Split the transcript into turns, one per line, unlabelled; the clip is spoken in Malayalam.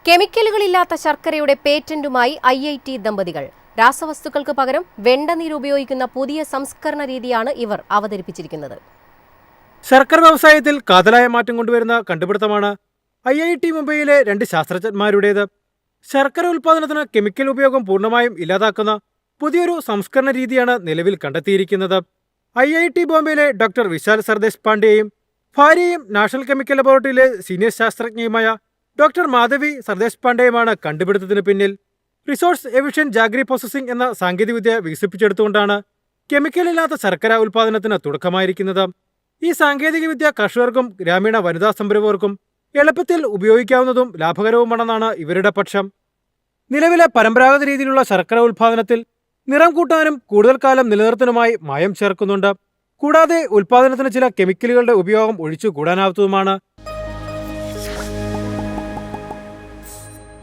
കെമിക്കലുകളില്ലാത്ത ശർക്കരയുടെ പേറ്റന്റുമായി IIT ദമ്പതികൾ. രാസവസ്തുക്കൾക്ക് പകരം വെണ്ടനീര് ഉപയോഗിക്കുന്ന പുതിയ സംസ്കരണ രീതിയാണ് ഇവർ അവതരിപ്പിച്ചിരിക്കുന്നത്.
ശർക്കര വ്യവസായത്തിൽ കാതലായ മാറ്റം കൊണ്ടുവരുന്ന കണ്ടുപിടുത്തമാണ് IIT മുംബൈയിലെ 2 ശാസ്ത്രജ്ഞന്മാരുടേത്. ശർക്കര ഉൽപ്പാദനത്തിന് കെമിക്കൽ ഉപയോഗം പൂർണ്ണമായും ഇല്ലാതാക്കുന്ന പുതിയൊരു സംസ്കരണ രീതിയാണ് നിലവിൽ കണ്ടെത്തിയിരിക്കുന്നത്. IIT ബോംബെയിലെ ഡോക്ടർ വിശാൽ സർദേശ് പാണ്ഡെയും ഭാര്യയും നാഷണൽ കെമിക്കൽ ലബോറട്ടറിയിലെ സീനിയർ ശാസ്ത്രജ്ഞയുമായ ഡോക്ടർ മാധവി സർദേശ് പാണ്ഡെയുമാണ് കണ്ടുപിടുത്തത്തിന് പിന്നിൽ. റിസോഴ്സ് എഫിഷ്യന്റ് ജാഗ്രി പ്രോസസ്സിംഗ് എന്ന സാങ്കേതികവിദ്യ വികസിപ്പിച്ചെടുത്തുകൊണ്ടാണ് കെമിക്കലില്ലാത്ത ശർക്കര ഉൽപ്പാദനത്തിന് തുടക്കമായിരിക്കുന്നത്. ഈ സാങ്കേതികവിദ്യ കർഷകർക്കും ഗ്രാമീണ വനിതാ സംരംഭകർക്കും എളുപ്പത്തിൽ ഉപയോഗിക്കാവുന്നതും ലാഭകരവുമാണെന്നാണ് ഇവരുടെ പക്ഷം. നിലവിലെ പരമ്പരാഗത രീതിയിലുള്ള ശർക്കര ഉൽപ്പാദനത്തിൽ നിറം കൂട്ടാനും കൂടുതൽ കാലം നിലനിർത്താനുമായി മായം ചേർക്കുന്നുണ്ട്. കൂടാതെ ഉൽപ്പാദനത്തിന് ചില കെമിക്കലുകളുടെ ഉപയോഗം ഒഴിച്ചുകൂടാനാവാത്തതുമാണ്.